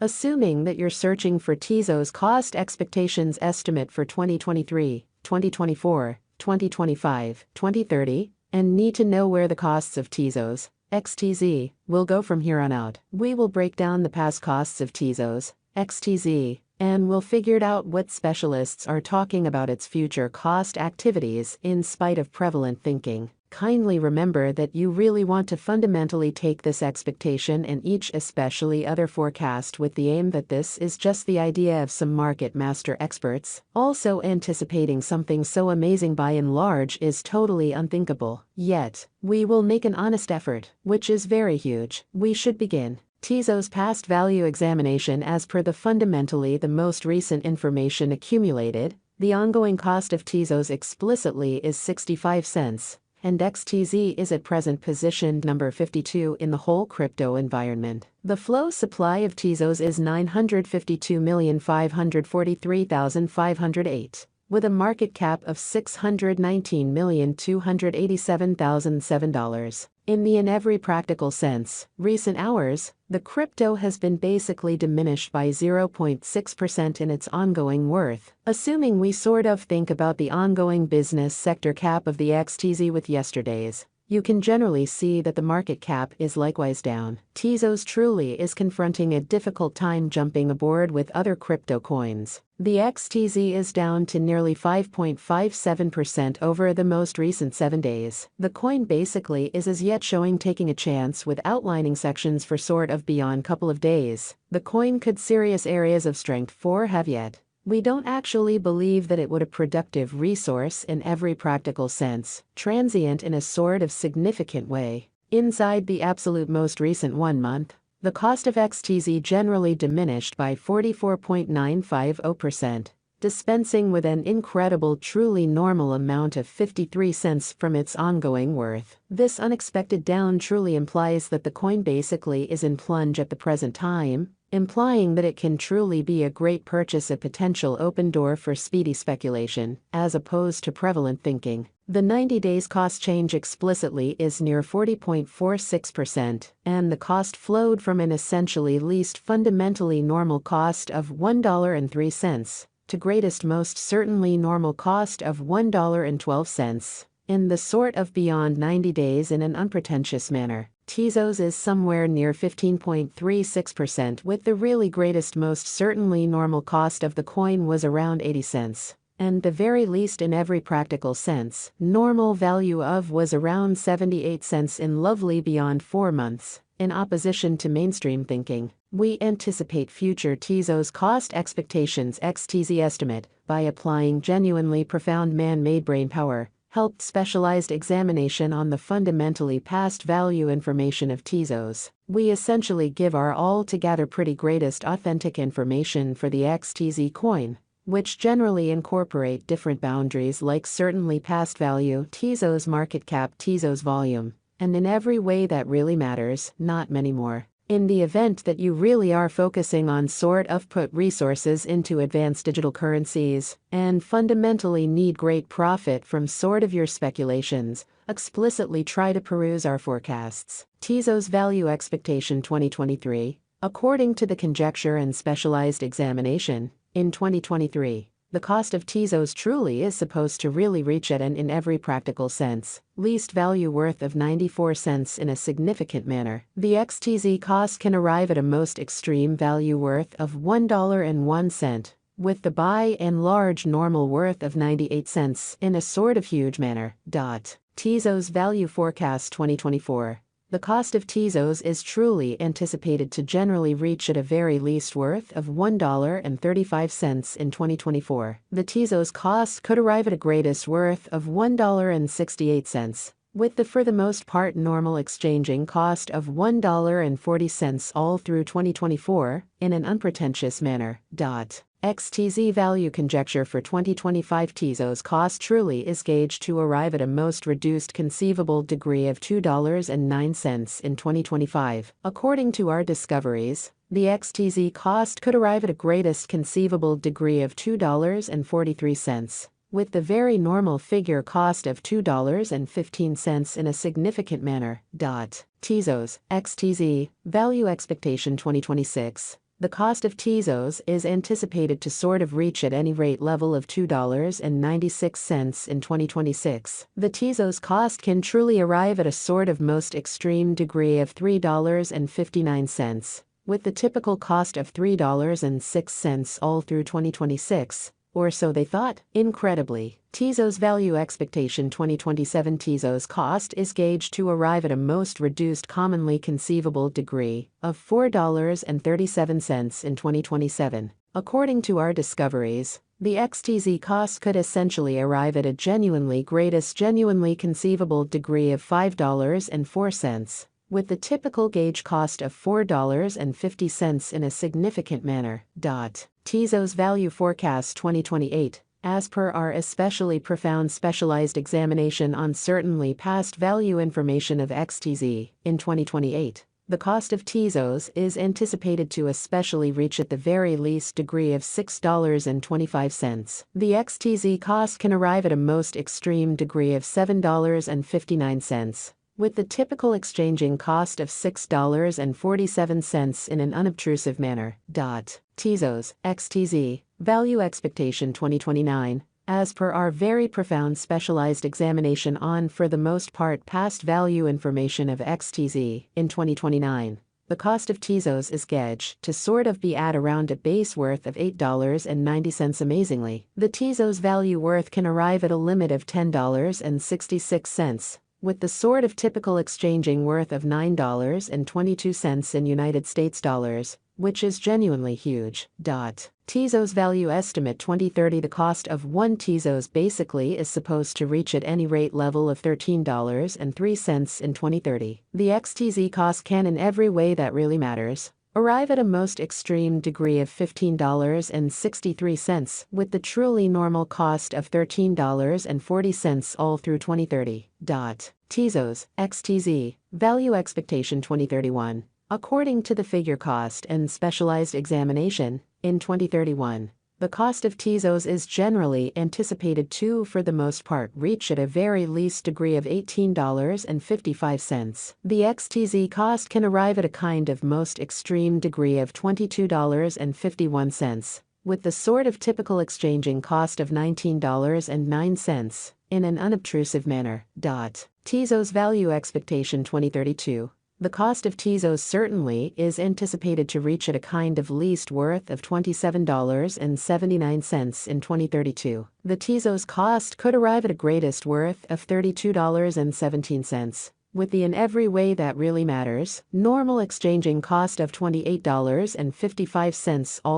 Assuming that you're searching for Tezos cost expectations estimate for 2023, 2024, 2025, 2030, and need to know where the costs of Tezos, XTZ, will go from here on out. We will break down the past costs of Tezos, XTZ, and we'll figure out what specialists are talking about its future cost activities in spite of prevalent thinking. Kindly remember that you really want to fundamentally take this expectation and each especially other forecast with the aim that this is just the idea of some market master experts. Also, anticipating something so amazing by and large is totally unthinkable. Yet, we will make an honest effort, which is very huge. We should begin. Tezos past value examination. As per the fundamentally the most recent information accumulated, the ongoing cost of Tezos explicitly is 65 cents. And XTZ is at present positioned number 52 in the whole crypto environment. The flow supply of Tezos is 952,543,508, with a market cap of $619,287,007. In every practical sense, recent hours, the crypto has been basically diminished by 0.6% in its ongoing worth. Assuming we sort of think about the ongoing business sector cap of the XTZ with yesterday's, you can generally see that the market cap is likewise down. Tezos truly is confronting a difficult time jumping aboard with other crypto coins. The XTZ is down to nearly 5.57% over the most recent 7 days. The coin basically is as yet showing taking a chance with outlining sections for sort of beyond couple of days. The coin could serious areas of strength for have yet. We don't actually believe that it would a productive resource in every practical sense, transient in a sort of significant way. Inside the absolute most recent 1 month, the cost of XTZ generally diminished by 44.950%, dispensing with an incredible truly normal amount of 53 cents from its ongoing worth. This unexpected down truly implies that the coin basically is in plunge at the present time, implying that it can truly be a great purchase, a potential open door for speedy speculation, as opposed to prevalent thinking. The 90 days cost change explicitly is near 40.46%, and the cost flowed from an essentially least fundamentally normal cost of $1.03 to greatest most certainly normal cost of $1.12, in the sort of beyond 90 days in an unpretentious manner. Tezos is somewhere near 15.36%, with the really greatest most certainly normal cost of the coin was around 80 cents. And the very least in every practical sense, normal value of was around 78 cents in lovely beyond 4 months. In opposition to mainstream thinking, we anticipate future Tezos cost expectations XTZ estimate by applying genuinely profound man-made brain power, helped specialized examination on the fundamentally past value information of Tezos. We essentially give our altogether pretty greatest authentic information for the XTZ coin, which generally incorporate different boundaries like certainly past value, Tezos market cap, Tezos volume, and in every way that really matters, not many more. In the event that you really are focusing on sort of put resources into advanced digital currencies and fundamentally need great profit from sort of your speculations, explicitly try to peruse our forecasts. Tezos value expectation 2023, according to the conjecture and specialized examination, in 2023. The cost of Tezos truly is supposed to really reach at an in every practical sense, least value worth of 94 cents in a significant manner. The XTZ cost can arrive at a most extreme value worth of $1.01, with the by and large normal worth of 98 cents in a sort of huge manner. Tezos value forecast 2024. The cost of Tezos is truly anticipated to generally reach at a very least worth of $1.35 in 2024. The Tezos cost could arrive at a greatest worth of $1.68, with the for the most part normal exchanging cost of $1.40 all through 2024, in an unpretentious manner. XTZ value conjecture for 2025 Tezos cost truly is gauged to arrive at a most reduced conceivable degree of $2.09 in 2025. According to our discoveries, the XTZ cost could arrive at a greatest conceivable degree of $2.43, with the very normal figure cost of $2.15 in a significant manner. Tezos, XTZ, value expectation 2026. the cost of Tezos is anticipated to sort of reach at any rate level of $2.96 in 2026. The Tezos cost can truly arrive at a sort of most extreme degree of $3.59, with the typical cost of $3.06 all through 2026. Or so they thought. Incredibly, Tezos value expectation 2027 Tezos cost is gauged to arrive at a most reduced commonly conceivable degree of $4.37 in 2027. According to our discoveries, the XTZ cost could essentially arrive at a genuinely conceivable degree of $5.04. With the typical gauge cost of $4.50 in a significant manner. Tezos Value Forecast 2028. As per our especially profound specialized examination on certainly past value information of XTZ, in 2028, the cost of Tezos is anticipated to especially reach at the very least degree of $6.25. The XTZ cost can arrive at a most extreme degree of $7.59. With the typical exchanging cost of $6.47 in an unobtrusive manner. Tezos, XTZ, Value Expectation 2029. As per our very profound specialized examination on for the most part past value information of XTZ, in 2029, the cost of Tezos is gauged to sort of be at around a base worth of $8.90. Amazingly, the Tezos value worth can arrive at a limit of $10.66. With the sort of typical exchanging worth of $9.22 in United States dollars, which is genuinely huge. Tezos Value Estimate 2030. The cost of one Tezos basically is supposed to reach at any rate level of $13.03 in 2030. The XTZ cost can in every way that really matters arrive at a most extreme degree of $15.63, with the truly normal cost of $13.40 all through 2030. Tezos, XTZ, Value Expectation 2031. According to the figure cost and specialized examination, in 2031, the cost of Tezos is generally anticipated to, for the most part, reach at a very least degree of $18.55. The XTZ cost can arrive at a kind of most extreme degree of $22.51, with the sort of typical exchanging cost of $19.09, in an unobtrusive manner. Tezos Value Expectation 2032. The cost of Tezos certainly is anticipated to reach at a kind of least worth of $27.79 in 2032. The Tezos cost could arrive at a greatest worth of $32.17, with the in every way that really matters, normal exchanging cost of $28.55 all